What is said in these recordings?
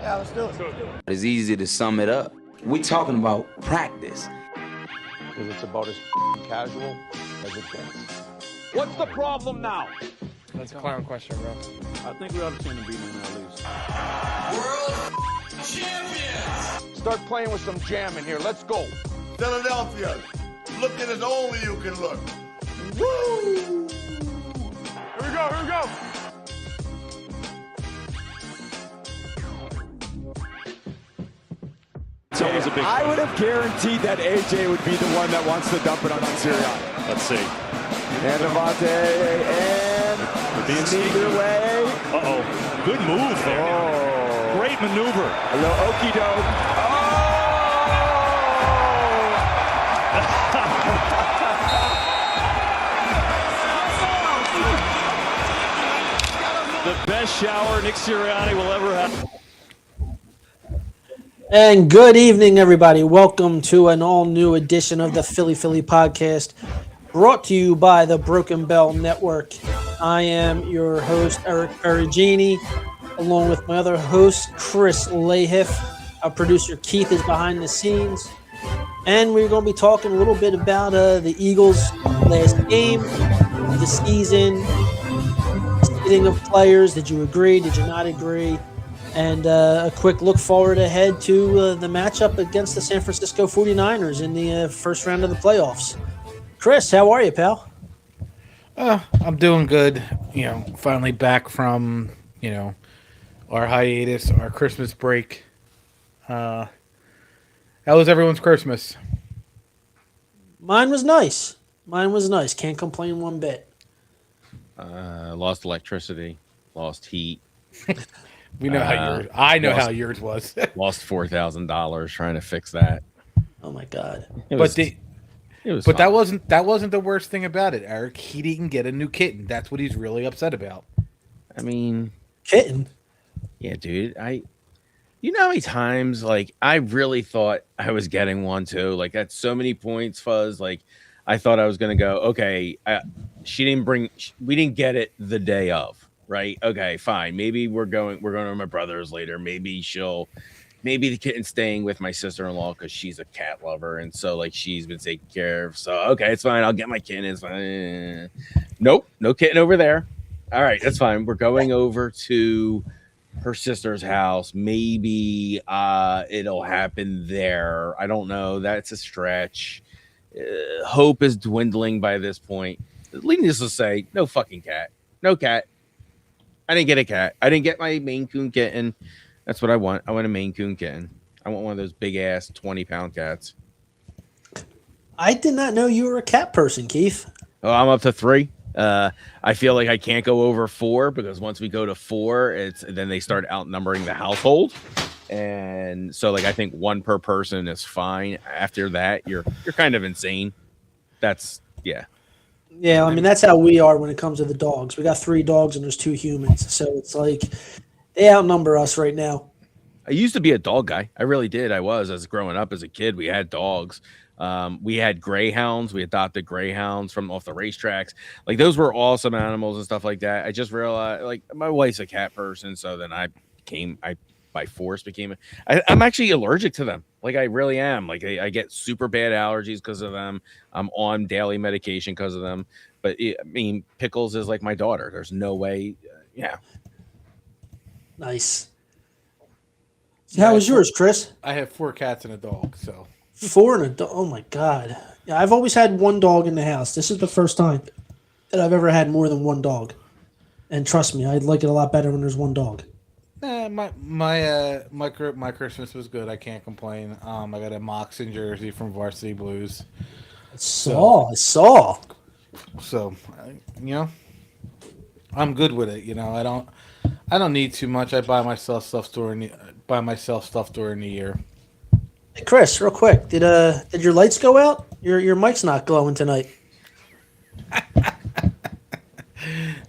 Yeah, let's do it. It's easy to sum it up. We talking about practice. Because it's about as casual as it gets. What's the problem now? That's a clown question, bro. I think we ought to change the beating at least. World champions! Start playing with some jam in here. Let's go. Philadelphia, looking as only you can look. Woo! Here we go. It's always a big I would have guaranteed that AJ would be the one that wants to dump it on Sirianni. Let's see. And Devontae, and neither way. Uh-oh. Good move there. Oh. Great maneuver. A little okie doke. The best shower Nick Sirianni will ever have. And good evening, everybody. Welcome to an all-new edition of the Philly podcast, brought to you by the Broken Bell Network. I am your host, Eric Perugini, along with my other host, Chris Lahiff. Our producer, Keith, is behind the scenes. And we're going to be talking a little bit about the Eagles' last game of the season, seating of players. Did you agree? Did you not agree? And a quick look forward ahead to the matchup against the San Francisco 49ers in the first round of the playoffs. Chris, how are you, pal? I'm doing good. Finally back from, our hiatus, our Christmas break. How was everyone's Christmas? Mine was nice. Can't complain one bit. Lost electricity, lost heat. We know how yours. I know how yours was. Lost $4,000 trying to fix that. Oh my God! It was fun. that wasn't the worst thing about it, Eric. He didn't get a new kitten. That's what he's really upset about. I mean, Kitten. Yeah, dude. You know how many times I really thought I was getting one too. That's so many points, Fuzz. I thought I was gonna go. Okay, we didn't get it the day of. Right. Okay, fine. Maybe we're going to my brother's later. Maybe the kitten's staying with my sister-in-law because she's a cat lover. And so she's been taken care of. So, okay, it's fine. I'll get my kitten. It's fine. Nope. No kitten over there. All right. That's fine. We're going over to her sister's house. Maybe it'll happen there. I don't know. That's a stretch. Hope is dwindling by this point. Needless to say, no fucking cat. No cat. I didn't get a cat. I didn't get my Maine Coon kitten. That's what I want. I want a Maine Coon kitten. I want one of those big ass 20-pound cats. I did not know you were a cat person, Keith. Oh, I'm up to 3. I feel like I can't go over 4 because once we go to 4, then they start outnumbering the household. And so I think 1 per person is fine. After that, you're kind of insane. Yeah. Yeah, I mean, that's how we are when it comes to the dogs. We got 3 dogs and there's 2 humans. So it's they outnumber us right now. I used to be a dog guy. I really did. I was. As growing up as a kid, we had dogs. We had greyhounds. We adopted greyhounds from off the racetracks. Those were awesome animals and stuff like that. I just realized, my wife's a cat person. So then I by force became I'm actually allergic to them. I really am. I get super bad allergies because of them. I'm on daily medication because of them. But Pickles is like my daughter. There's no way. Yeah. Nice. So how was yours, Chris? I have 4 cats and a dog, so 4 and a dog. Oh my God. Yeah, I've always had 1 dog in the house. This is the first time that I've ever had more than 1 dog. And trust me, I'd like it a lot better when there's 1 dog. My Christmas was good. I can't complain. I got a Moxon jersey from Varsity Blues. I saw. So, I'm good with it. I don't need too much. I buy myself stuff during the year. Hey, Chris, real quick, did your lights go out? Your mic's not glowing tonight.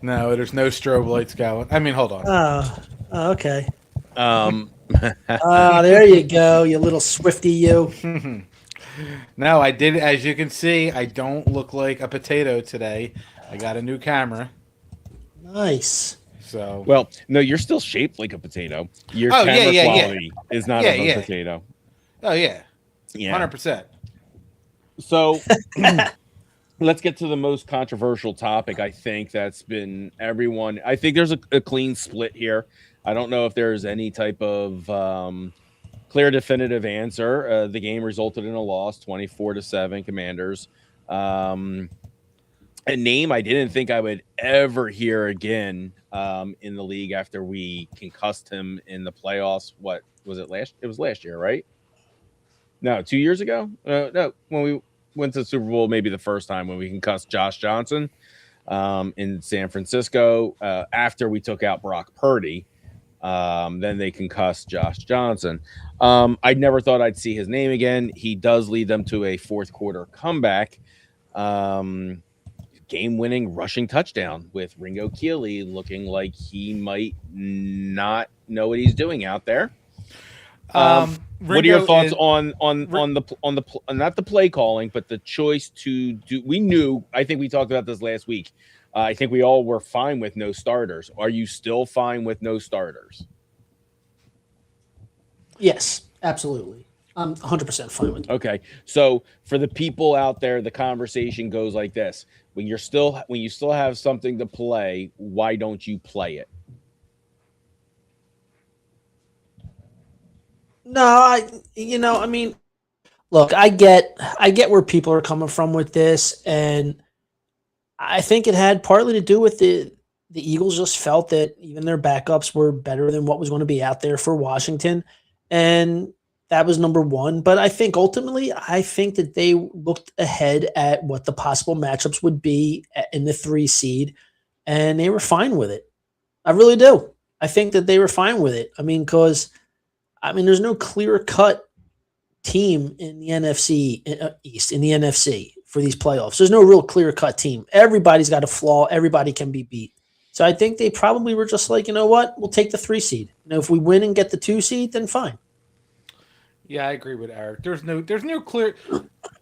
No, there's no strobe lights going. I mean, hold on. Oh, okay. There you go, you little Swifty, you. No, I did. As you can see, I don't look like a potato today. I got a new camera. Nice. So Well, no, you're still shaped like a potato. Your Oh, camera yeah. quality is not of a potato. Oh yeah, Yeah. 100%. So let's get to the most controversial topic. I think that's been everyone. I think there's a clean split here. I don't know if there's any type of clear, definitive answer. The game resulted in a loss, 24-7, Commanders. A name I didn't think I would ever hear again in the league after we concussed him in the playoffs. What was it last? It was last year, right? No, 2 years ago. No, when we went to the Super Bowl, maybe the first time when we concussed Josh Johnson in San Francisco after we took out Brock Purdy. Then they concussed Josh Johnson. I never thought I'd see his name again. He does lead them to a fourth quarter comeback. Game-winning rushing touchdown with Ringo Keeley looking like he might not know what he's doing out there. What are your thoughts on the not the play calling, but the choice to do? We knew. I think we talked about this last week. I think we all were fine with no starters. Are you still fine with no starters? Yes, absolutely. I'm 100% fine with it. Okay. So for the people out there, the conversation goes like this. When you still have something to play, why don't you play it? No, look, I get where people are coming from with this, and I think it had partly to do with the Eagles just felt that even their backups were better than what was going to be out there for Washington, and that was number one. But I think ultimately, that they looked ahead at what the possible matchups would be in the 3 seed, and they were fine with it. I really do. I think that they were fine with it. There's no clear-cut team in the NFC East, in the NFC for these playoffs. There's no real clear-cut team. Everybody's got a flaw. Everybody can be beat. So I think they probably were just like, you know what? We'll take the 3 seed. If we win and get the 2 seed, then fine. Yeah, I agree with Eric. There's no clear.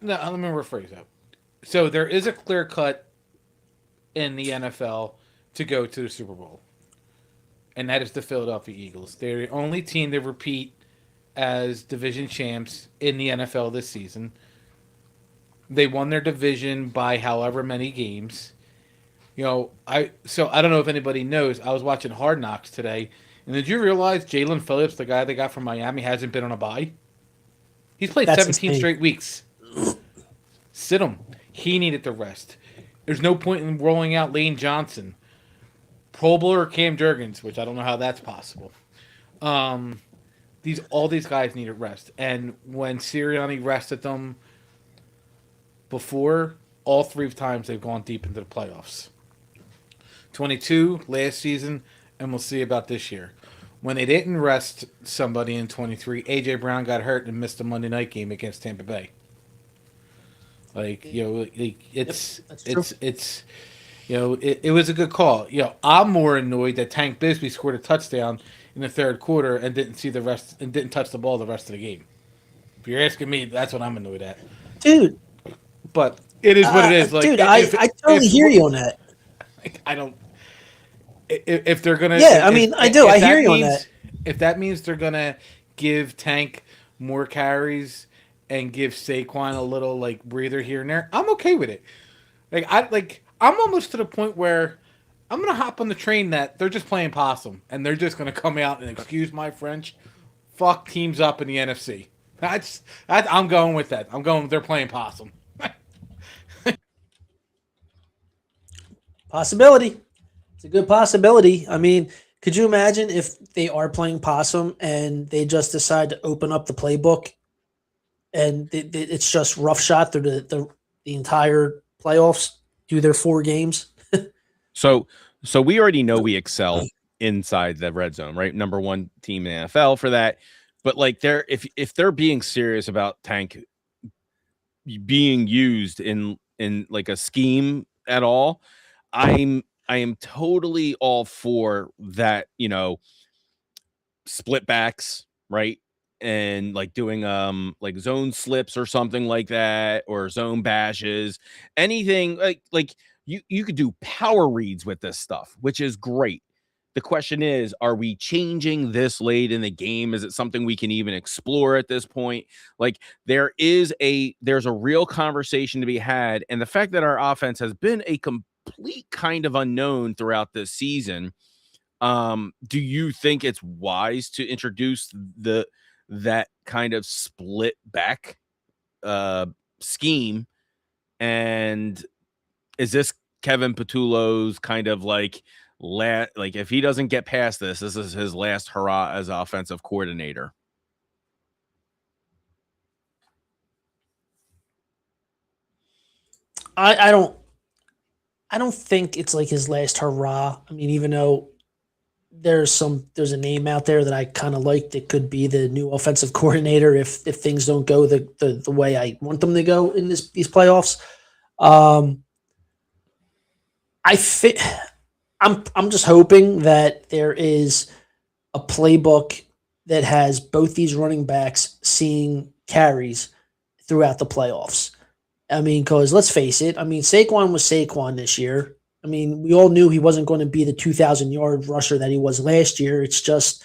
No, let me rephrase that. So there is a clear cut in the NFL to go to the Super Bowl, and that is the Philadelphia Eagles. They're the only team that repeat as division champs in the NFL this season. They won their division by however many games. I don't know if anybody knows. I was watching Hard Knocks today, and did you realize Jalen Phillips, the guy they got from Miami, hasn't been on a bye? He's played 17 straight weeks. Sit him. He needed the rest. There's no point in rolling out Lane Johnson, Pro Bowler Cam Jurgens, which I don't know how that's possible. All these guys needed rest, and when Sirianni rested them before, all 3 times they've gone deep into the playoffs. 22 last season, and we'll see about this year. When they didn't rest somebody in 23, A.J. Brown got hurt and missed the Monday night game against Tampa Bay. It was a good call. I'm more annoyed that Tank Bigsby scored a touchdown in the third quarter and didn't see the rest and didn't touch the ball the rest of the game. If you're asking me, that's what I'm annoyed at, dude. But it is what it is. I totally hear you on that. I don't. If they're gonna, I do. I hear you on that. If that means they're gonna give Tank more carries and give Saquon a little breather here and there, I'm okay with it. I'm almost to the point where I'm gonna hop on the train that they're just playing possum and they're just gonna come out and, excuse my French, fuck teams up in the NFC. I'm going with that. They're playing possum. Possibility. It's a good possibility. Could you imagine if they are playing possum and they just decide to open up the playbook and it's just rough shot through the entire playoffs, do their 4 games? So we already know we excel inside the red zone, right? Number 1 team in the NFL for that. But if they're being serious about Tank being used in a scheme at all, I am totally all for that, split backs, right? And doing zone slips or something like that, or zone bashes, anything like you could do power reads with this stuff, which is great. The question is, are we changing this late in the game? Is it something we can even explore at this point? Like there's a real conversation to be had. And the fact that our offense has been a complete kind of unknown throughout this season, do you think it's wise to introduce that kind of split back scheme? And is this Kevin Patullo's kind of like if he doesn't get past this is his last hurrah as offensive coordinator? I don't think it's like his last hurrah. I mean, even though there's a name out there that I kind of like that could be the new offensive coordinator if things don't go the way I want them to go in these playoffs. I'm just hoping that there is a playbook that has both these running backs seeing carries throughout the playoffs. I mean, because let's face it, I mean, Saquon was Saquon this year. I mean, we all knew he wasn't going to be the 2,000-yard rusher that he was last year. It's just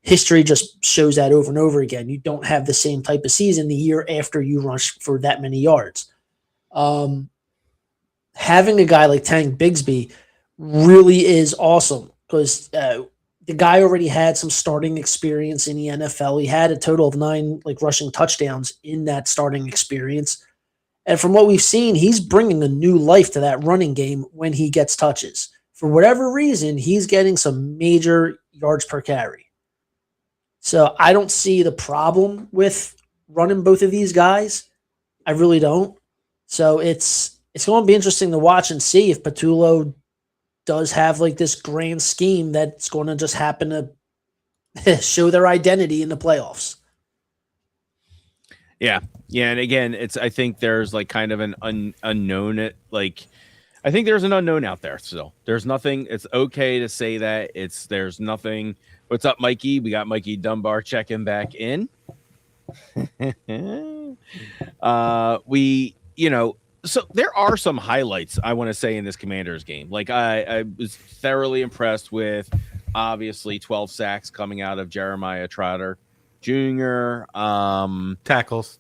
history just shows that over and over again. You don't have the same type of season the year after you rush for that many yards. Having a guy like Tank Bigsby really is awesome because the guy already had some starting experience in the NFL. He had a total of 9 rushing touchdowns in that starting experience. And from what we've seen, he's bringing a new life to that running game when he gets touches. For whatever reason, he's getting some major yards per carry. So I don't see the problem with running both of these guys. I really don't. So it's going to be interesting to watch and see if Patullo does have this grand scheme that's going to just happen to show their identity in the playoffs. Yeah. And again, I think there's kind of an unknown. I think there's an unknown out there still. There's nothing. It's okay to say that. There's nothing. What's up, Mikey? We got Mikey Dunbar checking back in. So there are some highlights I want to say in this Commanders game. I was thoroughly impressed with, obviously, 12 sacks coming out of Jeremiah Trotter Jr. Tackles.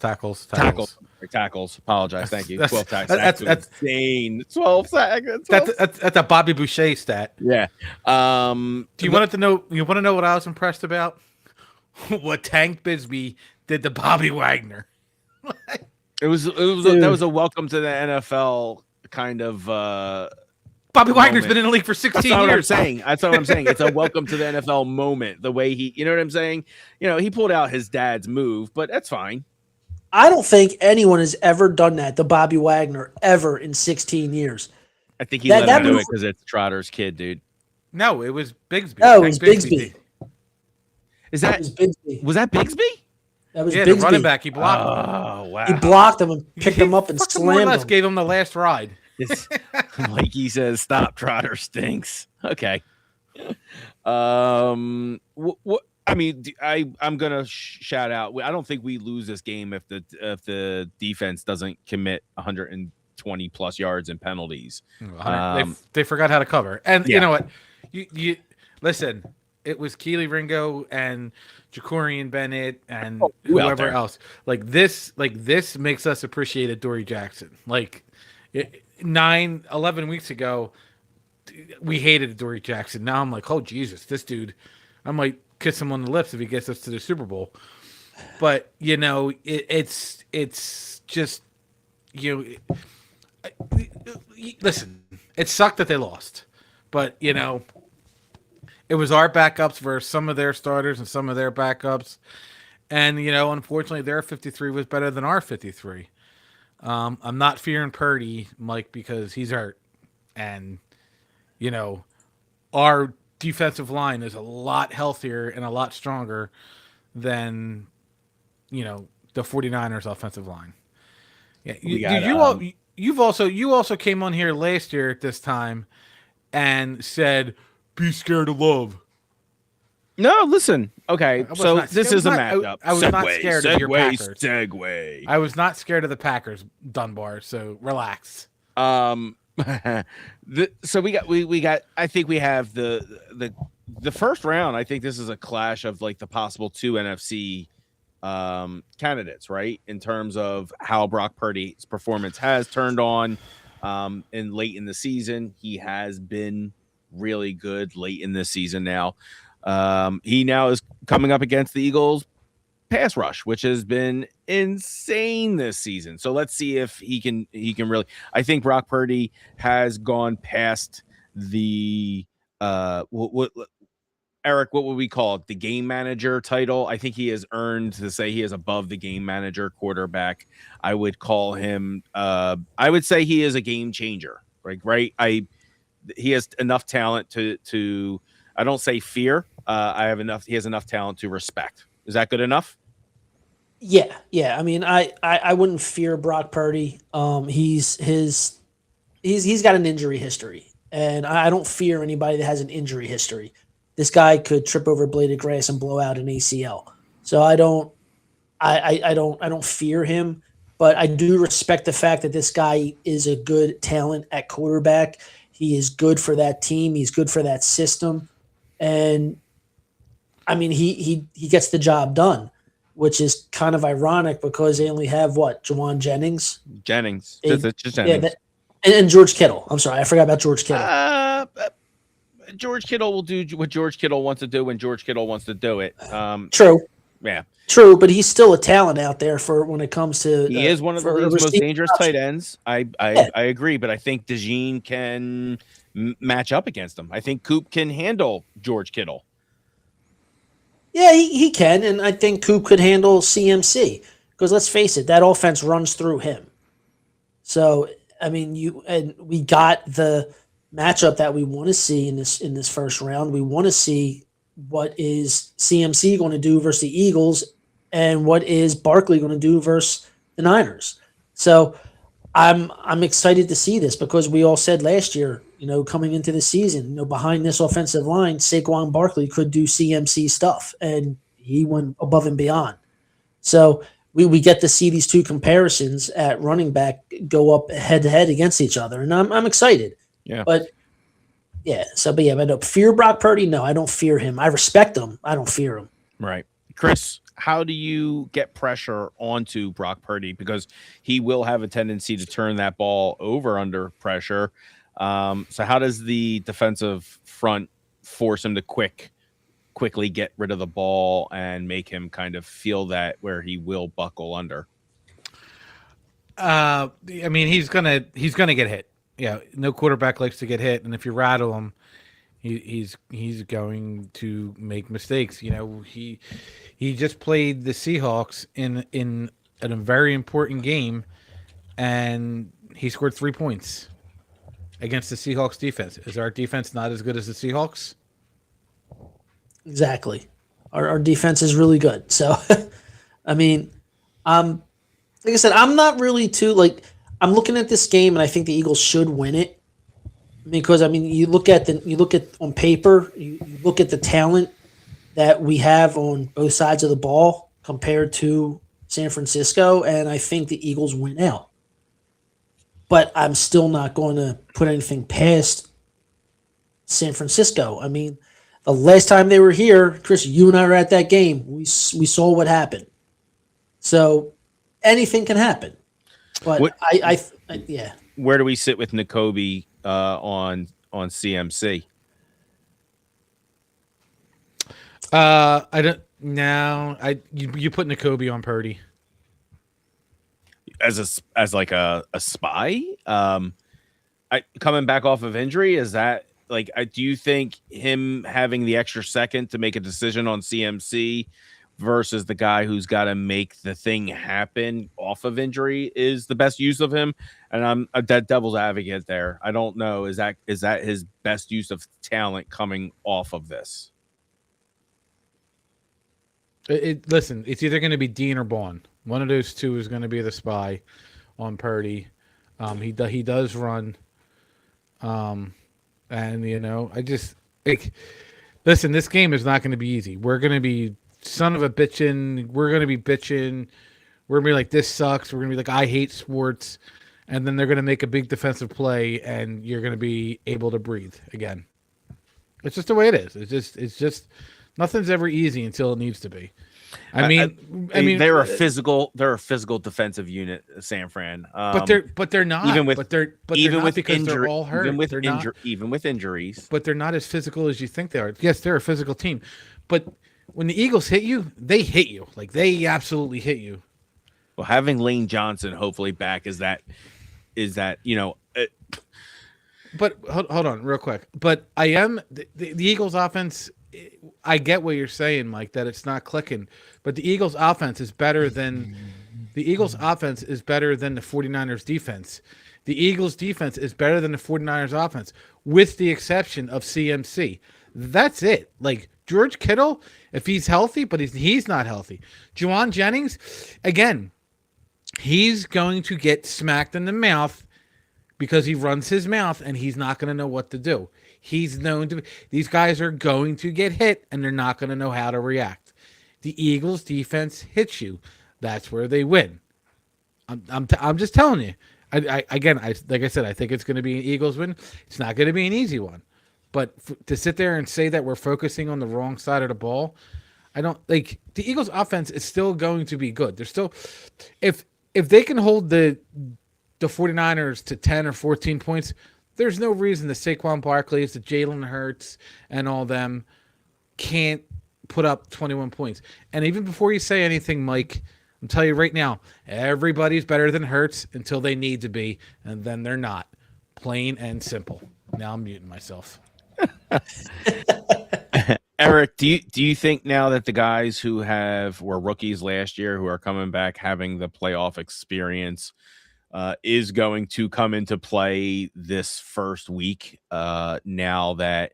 Apologize. Thank you. 12 sacks. That's insane. 12 sacks. That's a Bobby Boucher stat. Yeah. Do you want to know? You want to know what I was impressed about? What Tank Bigsby did to Bobby Wagner. That was a welcome to the NFL kind of. Bobby Wagner's been in the league for 16 years. That's what I'm saying. It's a welcome to the NFL moment. The way you know what I'm saying? He pulled out his dad's move, but that's fine. I don't think anyone has ever done that to Bobby Wagner ever in 16 years. I think he let him do it because it's Trotter's kid, dude. No, it was Bigsby. No, it was Bigsby. Was that Bigsby? That was Bigsby. The running back. He blocked him. Oh, wow. He blocked him and picked him up and slammed him. Gave him the last ride. Like he says, stop, Trotter stinks. Okay. What I mean, I'm gonna shout out. I don't think we lose this game if the defense doesn't commit 120 plus yards and penalties. They forgot how to cover, and you know what? You listen. It was Keely Ringo and Jacorian Bennett and whoever else. This makes us appreciate Adoree Jackson. 11 weeks ago, we hated Adoree Jackson. Now I'm like, oh Jesus, this dude, I might kiss him on the lips if he gets us to the Super Bowl. But it's just listen, it sucked that they lost, but it was our backups versus some of their starters and some of their backups, and unfortunately their 53 was better than our 53. I'm not fearing Purdy, Mike, because he's hurt. And, our defensive line is a lot healthier and a lot stronger than, the 49ers offensive line. Yeah, you also came on here last year at this time and said, be scared of love. No, listen. Okay, so this is a matchup. I was not scared of your Packers. Segue. I was not scared of the Packers, Dunbar. So relax. So we got. I think we have the the first round, I think this is a clash of like the possible two NFC candidates, right? In terms of how Brock Purdy's performance has turned on in late in the season. He has been really good late in this season now. He now is coming up against the Eagles pass rush, which has been insane this season. So let's see if he can really. I think Brock Purdy has gone past the Eric, what would we call it? The game manager title. I think he has earned to say he is above the game manager quarterback. I would call him I would say he is a game changer. Right. He has enough talent to I don't say fear. He has enough talent to respect. Is that good enough? Yeah. I mean, I wouldn't fear Brock Purdy. He's got an injury history, and I don't fear anybody that has an injury history. This guy could trip over a blade of grass and blow out an ACL. So I don't fear him, but I do respect the fact that this guy is a good talent at quarterback. He is good for that team. He's good for that system. And I mean, he gets the job done, which is kind of ironic because they only have Jawan Jennings. Just Jennings. Yeah, and George Kittle. I'm sorry, I forgot about George Kittle. George Kittle will do what George Kittle wants to do when George Kittle wants to do it. True. Yeah. True, but he's still a talent out there for when it comes to. He is one of the league's most dangerous tight ends. I agree, but I think DeJean can match up against him. I think Coop can handle George Kittle. Yeah, he can, and I think Coop could handle CMC because let's face it, that offense runs through him. So I mean, we got the matchup that we want to see in this first round. We want to see what is CMC going to do versus the Eagles and what is Barkley going to do versus the Niners. So I'm excited to see this because we all said last year, coming into the season, behind this offensive line, Saquon Barkley could do CMC stuff, and he went above and beyond. So we get to see these two comparisons at running back go up head to head against each other, and I'm excited. Yeah. But fear Brock Purdy? No, I don't fear him. I respect him. I don't fear him. Right. Chris, how do you get pressure onto Brock Purdy? Because he will have a tendency to turn that ball over under pressure. So how does the defensive front force him to quickly get rid of the ball and make him kind of feel that where he will buckle under? I mean, he's gonna get hit. Yeah, no quarterback likes to get hit, and if you rattle him, he's going to make mistakes. He just played the Seahawks in a very important game, and he scored 3 points against the Seahawks defense. Is our defense not as good as the Seahawks? Exactly. Our defense is really good. So, I mean, like I said, I'm not really I'm looking at this game and I think the Eagles should win it because you look at on paper, you look at the talent that we have on both sides of the ball compared to San Francisco, and I think the Eagles win out. But I'm still not going to put anything past San Francisco. I mean, the last time they were here, Chris, you and I were at that game. We saw what happened. So anything can happen. But yeah. Where do we sit with Nakobe on CMC? I don't now. You put Nakobe on Purdy as like a spy. Coming back off of injury, is that like? Do you think him having the extra second to make a decision on CMC versus the guy who's got to make the thing happen off of injury is the best use of him? And I'm a devil's advocate there. I don't know. Is that his best use of talent coming off of this? Listen, it's either going to be Dean or Bond. One of those two is going to be the spy on Purdy. He does run. And I just listen. This game is not going to be easy. We're going to be son of a bitchin'. We're going to be bitching. We're going to be like, this sucks. We're going to be like, I hate sports. And then they're going to make a big defensive play, and you're going to be able to breathe again. It's just the way it is. It's just nothing's ever easy until it needs to be. I mean, they're a physical defensive unit, San Fran. But they're not. Even with because they're all hurt. Even with injuries. But they're not as physical as you think they are. Yes, they're a physical team, but when the Eagles hit you, they hit you. Like they absolutely hit you. Well, having Lane Johnson hopefully back is that But hold on, real quick. But the Eagles' offense. I get what you're saying, Mike, that it's not clicking. But the Eagles' offense is better than the 49ers' defense. The Eagles' defense is better than the 49ers' offense, with the exception of CMC. That's it. Like George Kittle, if he's healthy, but he's not healthy. Juwan Jennings, again, he's going to get smacked in the mouth because he runs his mouth and he's not going to know what to do. He's known to. These guys are going to get hit and they're not going to know how to react. The Eagles' defense hits you. That's where they win. I'm just telling you. Like I said, I think it's going to be an Eagles win. It's not going to be an easy one. But to sit there and say that we're focusing on the wrong side of the ball, I don't like the Eagles' offense is still going to be good. They're still, if they can hold the 49ers to 10 or 14 points, there's no reason the Saquon Barkley's, the Jalen Hurts, and all them can't put up 21 points. And even before you say anything, Mike, I'm telling you right now, everybody's better than Hurts until they need to be, and then they're not. Plain and simple. Now I'm muting myself. Eric, do you think now that the guys who were rookies last year who are coming back having the playoff experience is going to come into play this first week now that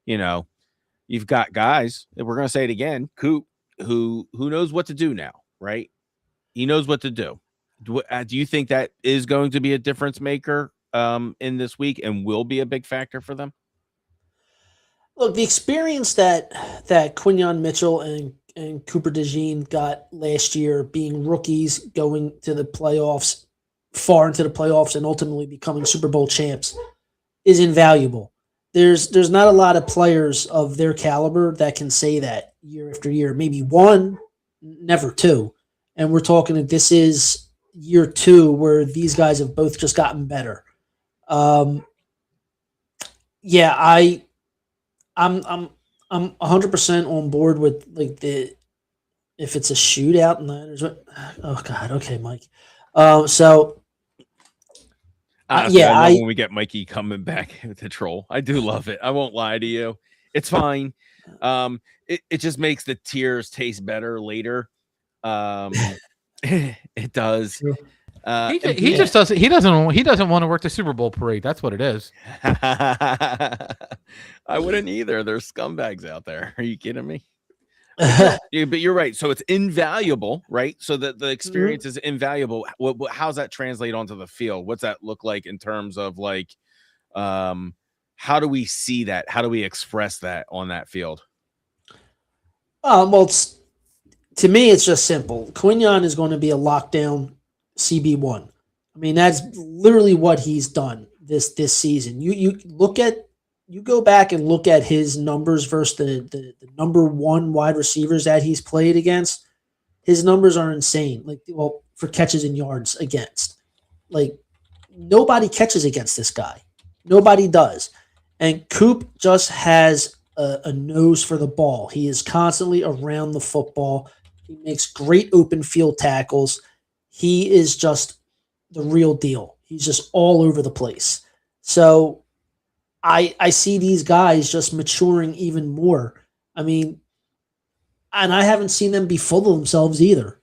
you've got guys, we're going to say it again, Coop, who knows what to do now, right? He knows what to do. Do you think that is going to be a difference maker in this week and will be a big factor for them? Look, the experience that Quinyon Mitchell and Cooper DeJean got last year, being rookies, going to the playoffs, far into the playoffs, and ultimately becoming Super Bowl champs, is invaluable. There's not a lot of players of their caliber that can say that year after year. Maybe one, never two. And we're talking that this is year two where these guys have both just gotten better. I'm 100% on board with if it's a shootout and oh God, okay, Mike. Honestly, I love when we get Mikey coming back with the troll. I do love it. I won't lie to you. It's fine. It just makes the tears taste better later. It does. He just doesn't. He doesn't want to work the Super Bowl parade. That's what it is. I wouldn't either. There's scumbags out there. Are you kidding me? But you're right. So it's invaluable, right? So the experience is invaluable. How's that translate onto the field? What's that look like in terms of how do we see that? How do we express that on that field? To me, it's just simple. Quinyon is going to be a lockdown CB1. I mean, that's literally what he's done this season. You go back and look at his numbers versus the number one wide receivers that he's played against. His numbers are insane. For catches and yards against. Nobody catches against this guy. Nobody does. And Coop just has a nose for the ball. He is constantly around the football. He makes great open field tackles. He is just the real deal. He's just all over the place. So I see these guys just maturing even more. I mean, and I haven't seen them be full of themselves either.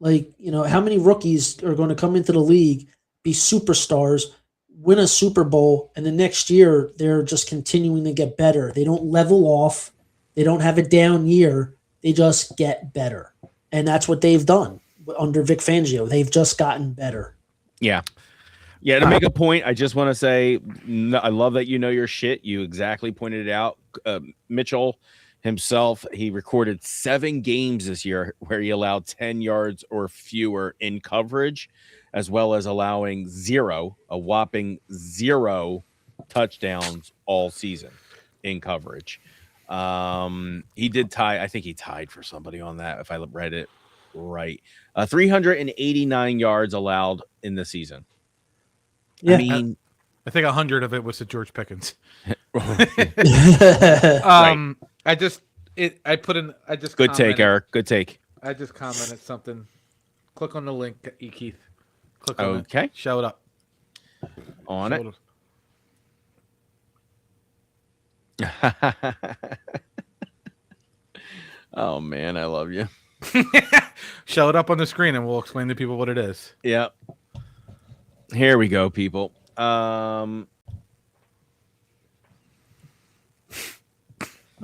How many rookies are going to come into the league, be superstars, win a Super Bowl, and the next year they're just continuing to get better. They don't level off. They don't have a down year. They just get better. And that's what they've done under Vic Fangio. They've just gotten better. Yeah. Yeah, to make a point, I just want to say I love that you know your shit. You exactly pointed it out. Mitchell himself, he recorded 7 games this year where he allowed 10 yards or fewer in coverage, as well as allowing a whopping 0 touchdowns all season. in coverage. He did tie. I think he tied for somebody on that, if I read it right. 389 yards allowed in the season. Yeah. I mean, I think 100 of it was to George Pickens. right. I just Good take, Eric. Good take. I just commented something. Click on the link, Keith. Click on it. Okay. Show it up. On Show it. up. Oh man, I love you. Show it up on the screen and we'll explain to people what it is. Yep. Here we go, people.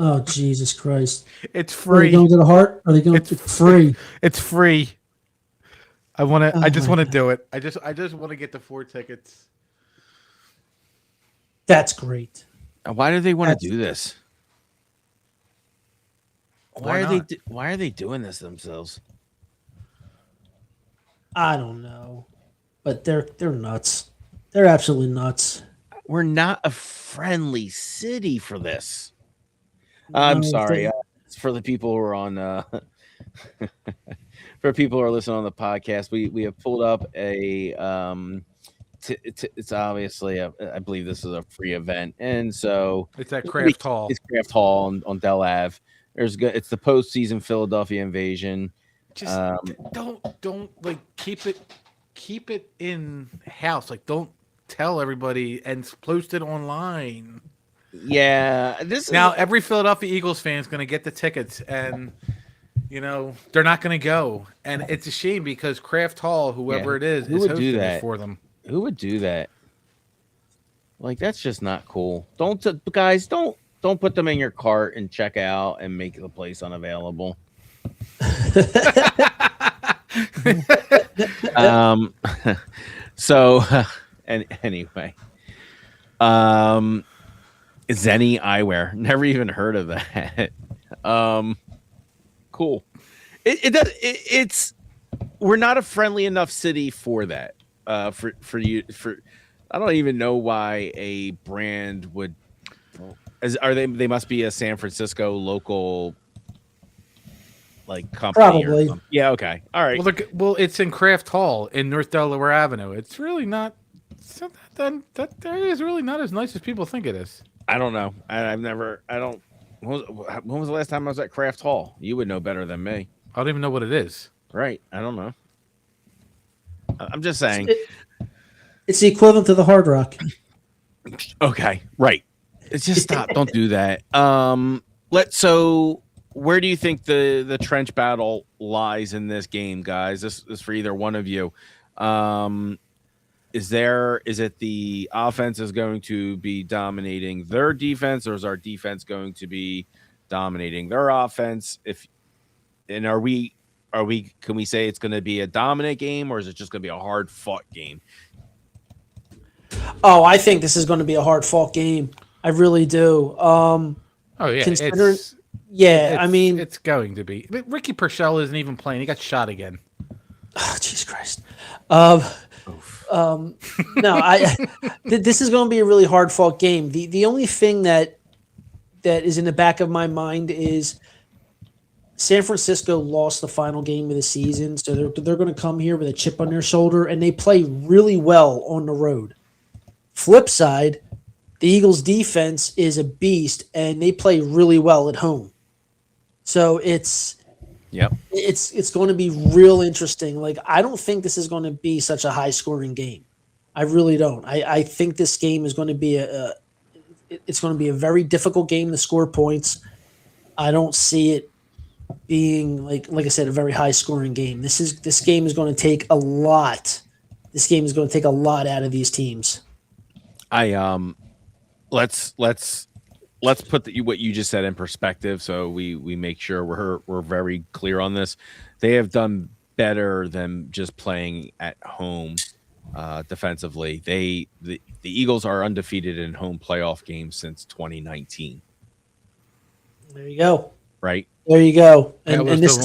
Oh, Jesus Christ. It's Are free. they going to the heart? Are they going to free? It's free. I just my want to do it. I just want to get the 4 tickets. That's great. Why do they want That's- to do this? Why Why are they doing this themselves? I don't know, but they're nuts. They're absolutely nuts. We're not a friendly city for this. I'm No, sorry. they- It's for the people who are on for people who are listening on the podcast, we have pulled up a it's obviously I believe this is a free event, and so It's at Craft Hall. It's Craft Hall on Del Ave. It's the postseason Philadelphia Invasion. Just don't like keep it in house. Like don't tell everybody and post it online. Yeah, Now every Philadelphia Eagles fan is going to get the tickets, and they're not going to go, and it's a shame because Craft Hall, whoever it is would do hosting it that? for them. Who would do that? Like that's just not cool. Guys, don't put them in your cart and check out and make the place unavailable. So and anyway, Zenny Eyewear. Never even heard of that. Cool. It's we're not a friendly enough city for that. For you. I don't even know why a brand would. They must be a San Francisco local like company. Probably. Or something. Yeah. Okay. All right. Well, it's in Craft Hall in North Delaware Avenue. It's really not. That area is really not as nice as people think it is. I don't know. I've never. I don't. When was the last time I was at Craft Hall? You would know better than me. I don't even know what it is. Right. I don't know. I'm just saying. It's the equivalent to the Hard Rock. Okay. Right. It's just stop. Don't do that. So where do you think the trench battle lies in this game, guys? This is for either one of you. Is it the offense is going to be dominating their defense, or is our defense going to be dominating their offense? Can we say it's going to be a dominant game, or is it just going to be a hard fought game? Oh, I think this is going to be a hard fought game. I really do. Oh yeah, I mean, it's going to be. But Ricky Purcell isn't even playing. He got shot again. Oh, Jesus Christ. No, this is going to be a really hard fought game. The only thing that is in the back of my mind is San Francisco lost the final game of the season, so they're going to come here with a chip on their shoulder, and they play really well on the road. Flip side, the Eagles' defense is a beast, and they play really well at home. So it's going to be real interesting. Like, I don't think this is going to be such a high-scoring game. I really don't. I think this game is going to be it's going to be a very difficult game to score points. I don't see it being like I said, a very high-scoring game. This game is going to take a lot. This game is going to take a lot out of these teams. Let's put what you just said in perspective, so we make sure we're very clear on this. They have done better than just playing at home defensively. The Eagles are undefeated in home playoff games since 2019. There you go. Right. There you go. And this the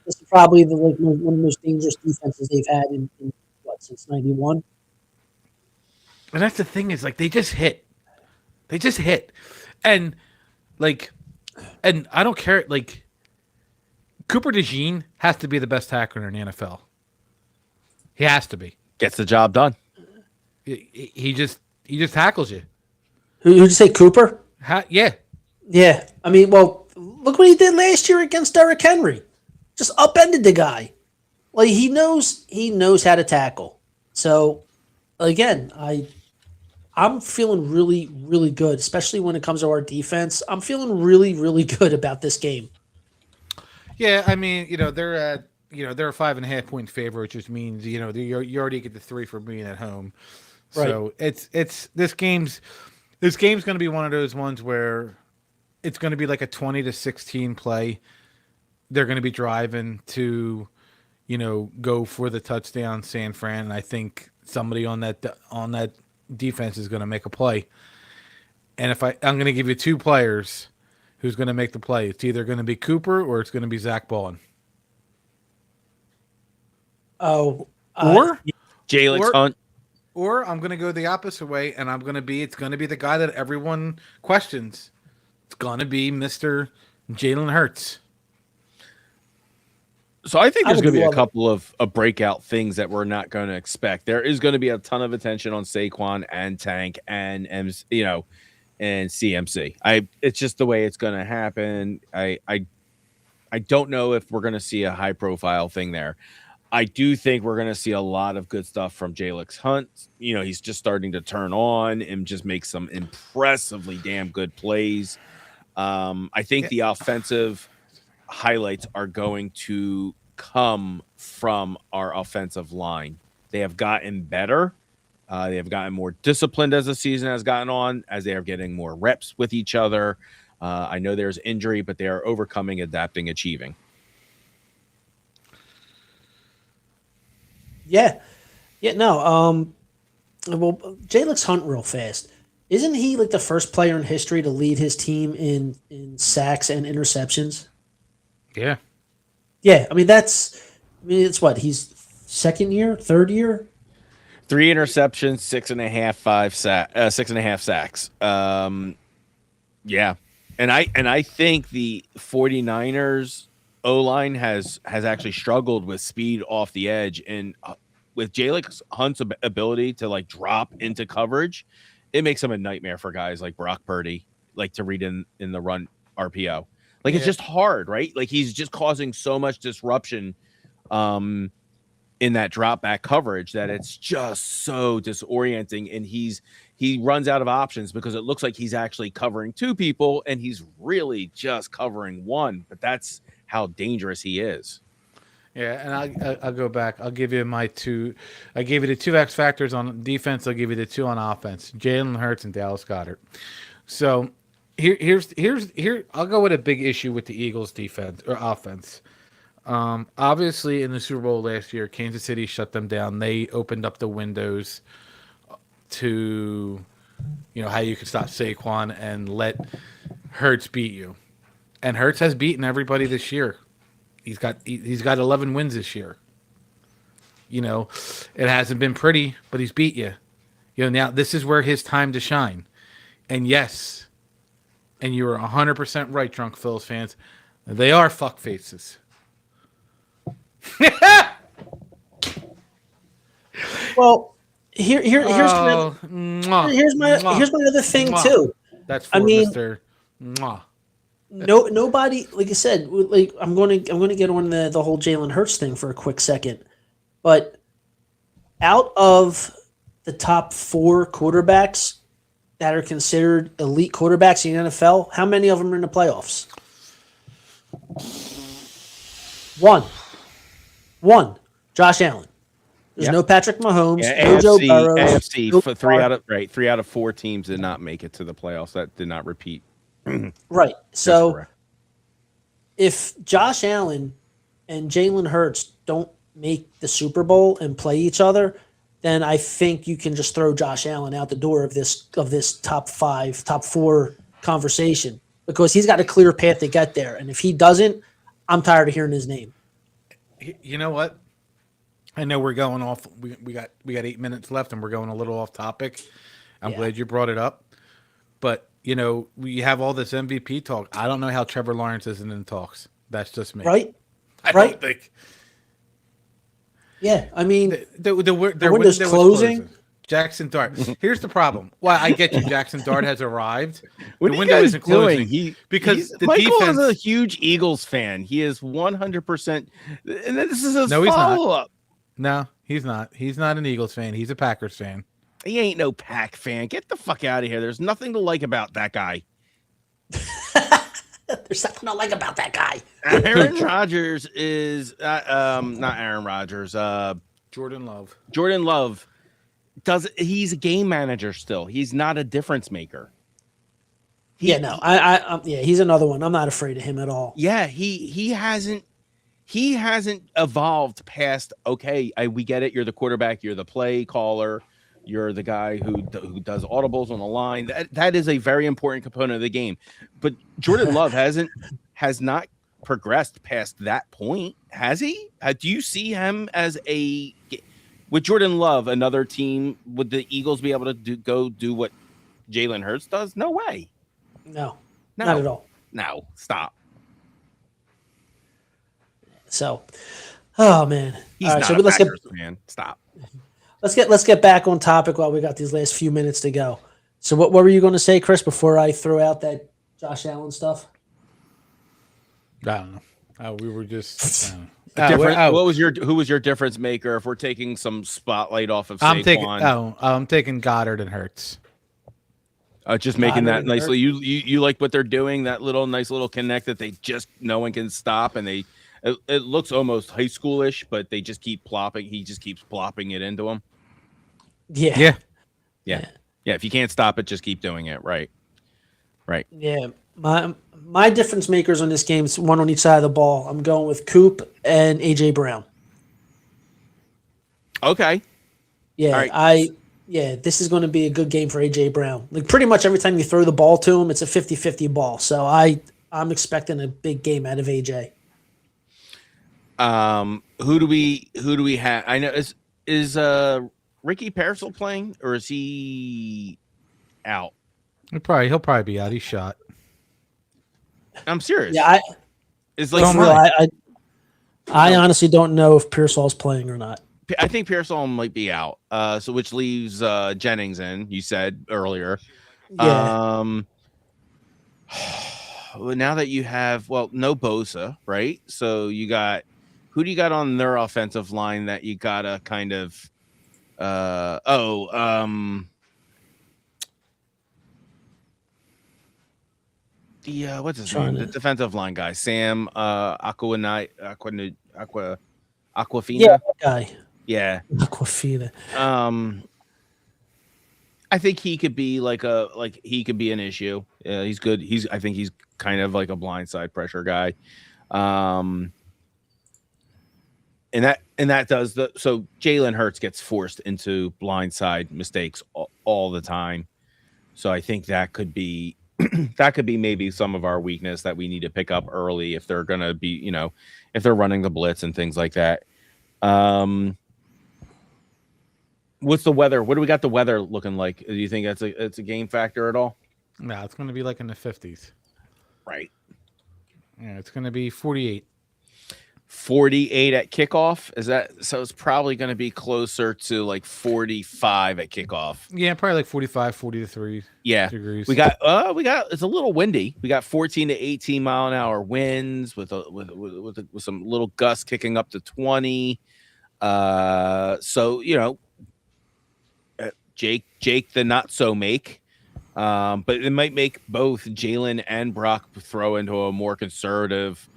is probably the one of the most dangerous defenses they've had in since '91. And that's the thing is, like, they just hit. And like, and I don't care. Like, Cooper DeJean has to be the best tackler in the NFL. He has to be. Gets the job done. He just tackles you. Who'd you say, Cooper? Yeah. Yeah. I mean, well, look what he did last year against Derrick Henry. Just upended the guy. Like, he knows how to tackle. So, again, I'm feeling really, really good, especially when it comes to our defense. I'm feeling really, really good about this game. Yeah, I mean, they're at, they're a 5.5 point favorite, which just means, you already get the 3 for being at home. So it's this game's going to be one of those ones where it's going to be like a 20-16 play. They're going to be driving to, go for the touchdown, San Fran, and I think somebody on that defense is going to make a play. And I'm going to give you 2 players who's going to make the play. It's either going to be Cooper or it's going to be Zach Baldwin. Oh, or Jalen Hunt. Or I'm going to go the opposite way, and it's going to be the guy that everyone questions. It's going to be Mr. Jalen Hurts. So I think there's going to be a couple of breakout things that we're not going to expect. There is going to be a ton of attention on Saquon and Tank and CMC. It's just the way it's going to happen. I don't know if we're going to see a high profile thing there. I do think we're going to see a lot of good stuff from Jalen Hunt. He's just starting to turn on and just make some impressively damn good plays. I think the offensive highlights are going to come from our offensive line. They have gotten better. They have gotten more disciplined as the season has gotten on, as they are getting more reps with each other. I know there's injury, but they are overcoming, adapting, achieving. Yeah. No. Well, Jalen Hunt, real fast. Isn't he like the first player in history to lead his team in sacks and interceptions? Yeah. Yeah. It's what? He's second year, third year? 3 interceptions, 6.5 sacks. Yeah. And I think the 49ers O-line has actually struggled with speed off the edge, and with Jalen Hunt's ability to like drop into coverage, it makes him a nightmare for guys like Brock Purdy, like to read in the run RPO. Like, it's just hard, right? Like, he's just causing so much disruption in that drop back coverage that it's just so disorienting, and he runs out of options because it looks like he's actually covering 2 people and he's really just covering 1, but that's how dangerous he is. Yeah, and I'll go back. I'll give you my 2. I gave you the 2 X factors on defense. I'll give you the 2 on offense. Jalen Hurts and Dallas Goedert. So here. I'll go with a big issue with the Eagles' defense or offense. Obviously, in the Super Bowl last year, Kansas City shut them down. They opened up the windows to, how you could stop Saquon and let Hurts beat you. And Hurts has beaten everybody this year. He's got 11 wins this year. It hasn't been pretty, but he's beat you. Now this is where his time to shine. And yes, and you are 100% right, Drunk Phil's fans. They are fuck faces. Well, here's my other thing too. That's for Mr. Mwah. Nobody, like I said, like I'm going to get on the whole Jalen Hurts thing for a quick second, but out of the top 4 quarterbacks that are considered elite quarterbacks in the NFL, how many of them are in the playoffs? One. Josh Allen. There's no Patrick Mahomes, no Joe Burrow. AFC for 3 out of 4 teams did not make it to the playoffs. That did not repeat. Right. So if Josh Allen and Jalen Hurts don't make the Super Bowl and play each other, then I think you can just throw Josh Allen out the door of this top 4 conversation, because he's got a clear path to get there. And if he doesn't, I'm tired of hearing his name. You know what? I know we're going off. We got 8 minutes left, and we're going a little off topic. I'm glad you brought it up. But we have all this MVP talk. I don't know how Trevor Lawrence isn't in talks. That's just me. Right? I Right? don't think. Yeah, I mean, Their window's window was closing. Jackson Dart. Here's the problem. Well, I get you. Jackson Dart has arrived. What the are you window guys isn't closing doing? because the Michael defense. is a huge Eagles fan. He is 100%. And this is his No, he's not. follow-up. No, he's not. He's not an Eagles fan. He's a Packers fan. He ain't no Pack fan. Get the fuck out of here. There's nothing to like about that guy. There's something I like about that guy. Aaron Rodgers is not Aaron Rodgers. Jordan Love. Jordan Love he's a game manager still. He's not a difference maker. Yeah, he's another one. I'm not afraid of him at all. Yeah, he hasn't evolved past okay, we get it. You're the quarterback, you're the play caller, you're the guy who does audibles on the line. That is a very important component of the game. But Jordan Love has not progressed past that point, has he? Do you see him as with Jordan Love, another team? Would the Eagles be able to do what Jalen Hurts does? No way. No, not at all. No, stop. So, oh man, He's all right. not So a let's get Packers fan. Stop. let's get back on topic while we got these last few minutes to go. So, what were you going to say, Chris? Before I throw out that Josh Allen stuff? I don't know. We were just. Who was your difference maker? If we're taking some spotlight off of Saquon, I'm taking Goddard and Hurts. just making Goddard that and nicely. You like what they're doing? That nice little connect that they just no one can stop, and it looks almost high schoolish, but they just keep plopping. He just keeps plopping it into him. Yeah. Yeah. If you can't stop it, just keep doing it. Right. Yeah. My difference makers on this game is one on each side of the ball. I'm going with Coop and AJ Brown. Okay. Yeah, All right. This is going to be a good game for AJ Brown. Like pretty much every time you throw the ball to him, it's a 50-50 ball. So I'm expecting a big game out of AJ. Who do we have? I know is Ricky Pearsall playing or is he out? He'll probably be out. He's shot. I'm serious. Yeah, it's Don't like mind. I honestly don't know if Pearsall's playing or not. I think Pearsall might be out. So which leaves Jennings in. You said earlier. Yeah. Now that you have no Bosa, right? So you got who do you got on their offensive line that you gotta kind of what's his name? The defensive line guy, Sam Aquafina. Yeah, that guy. Yeah. Aquafina. I think he could be he could be an issue. He's good. I think he's kind of like a blindside pressure guy. And that does so Jalen Hurts gets forced into blindside mistakes all the time. So I think that could be maybe some of our weakness that we need to pick up early if they're going to be, if they're running the blitz and things like that. What's the weather? What do we got the weather looking like? Do you think it's a game factor at all? No, it's going to be like in the 50s. Right. Yeah, it's going to be 48. 48 at kickoff. Is that so? It's probably going to be closer to like 45 at kickoff. Yeah, probably like 45, 43 degrees. We got it's a little windy. We got 14 to 18 mile an hour winds with some little gusts kicking up to 20. So Jake the not so make. But it might make both Jalen and Brock throw into a more conservative,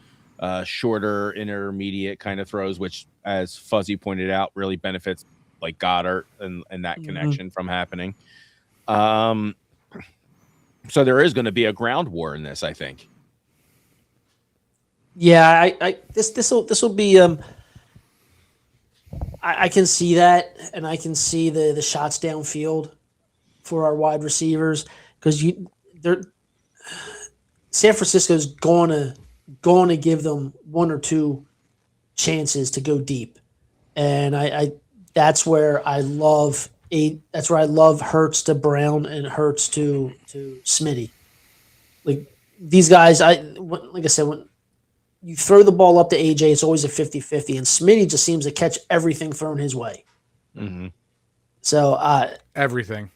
shorter intermediate kind of throws, which, as Fuzzy pointed out, really benefits like Goddard and that connection from happening. So there is going to be a ground war in this, I think. Yeah, this will be I can see that, and I can see the shots downfield for our wide receivers because San Francisco's gonna give them one or two chances to go deep, and I that's where I love That's where I love Hurts to Brown and Hurts to Smitty. Like these guys, like I said, when you throw the ball up to AJ, it's always a 50-50, and Smitty just seems to catch everything thrown his way. Mm-hmm. So Everything.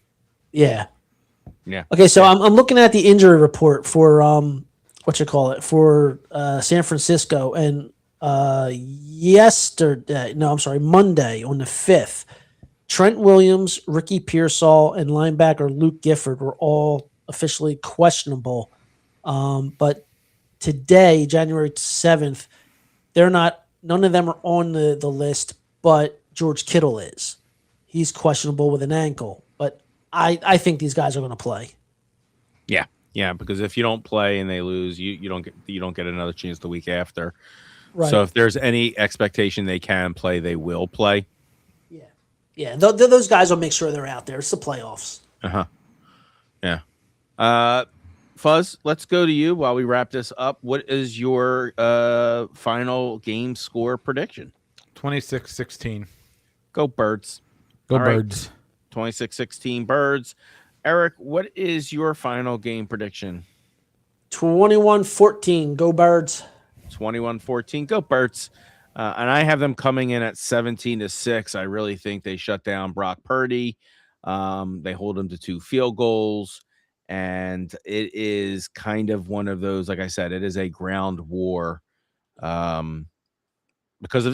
yeah. Yeah. Okay, so I'm looking at the injury report for for San Francisco, and Monday on the 5th, Trent Williams, Ricky Pearsall, and linebacker Luke Gifford were all officially questionable. But today, January 7th, none of them are on the list, but George Kittle is. He's questionable with an ankle, but I think these guys are going to play. Yeah, because if you don't play and they lose, you don't get another chance the week after. Right. So if there's any expectation they can play, they will play. Yeah. Those guys will make sure they're out there. It's the playoffs. Yeah. Fuzz, let's go to you while we wrap this up. What is your final game score prediction? 26-16. Go Birds. Go All right. Birds. 26-16 Birds. Eric, what is your final game prediction? 21-14. Go Birds. 21-14. Go Birds. And I have them coming in at 17-6. I really think they shut down Brock Purdy. They hold him to 2 field goals. And it is kind of one of those, like I said, it is a ground war. Because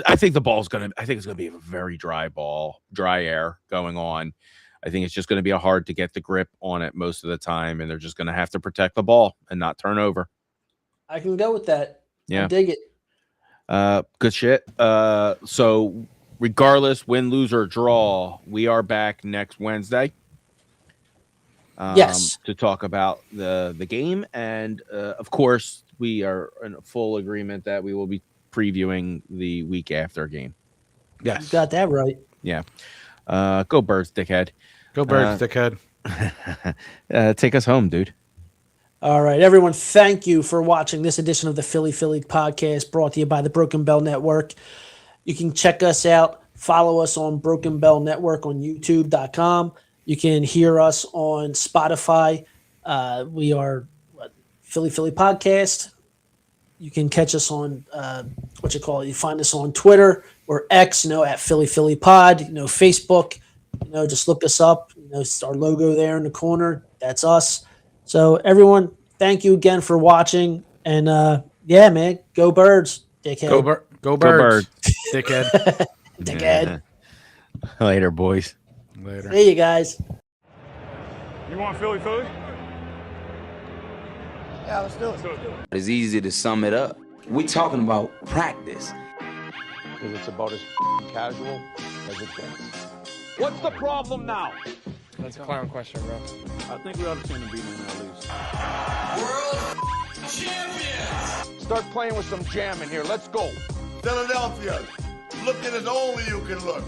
I think it's going to be a very dry air going on. I think it's just going to be hard to get the grip on it most of the time, and they're just going to have to protect the ball and not turn over. I can go with that. Yeah. I dig it. Good shit. So regardless, win, lose, or draw, we are back next Wednesday. Yes. To talk about the game. And of course, we are in full agreement that we will be previewing the week after game. Yes. You got that right. Yeah. Go Birds, dickhead. Go Birds, dickhead. Take us home, dude. All right, everyone, thank you for watching this edition of the Philly podcast brought to you by the Broken Bell Network. You can check us out, follow us on Broken Bell Network on youtube.com. You can hear us on Spotify. We are Philly podcast. You can catch us on you find us on Twitter or X, at Philly Pod, Facebook, just look us up. It's our logo there in the corner. That's us. So everyone, thank you again for watching. And yeah, man, go Birds, dickhead. Go Birds, dickhead. Dickhead. Later, boys. Later. See you guys. You want Philly? Yeah, let's do it. It's easy to sum it up. We talking about practice. Because it's about as casual as it gets. What's the problem now? That's a clown question, bro. I think we ought to send a beating at least. World champions! Start playing with some jam in here. Let's go. Philadelphia, look at as only you can look.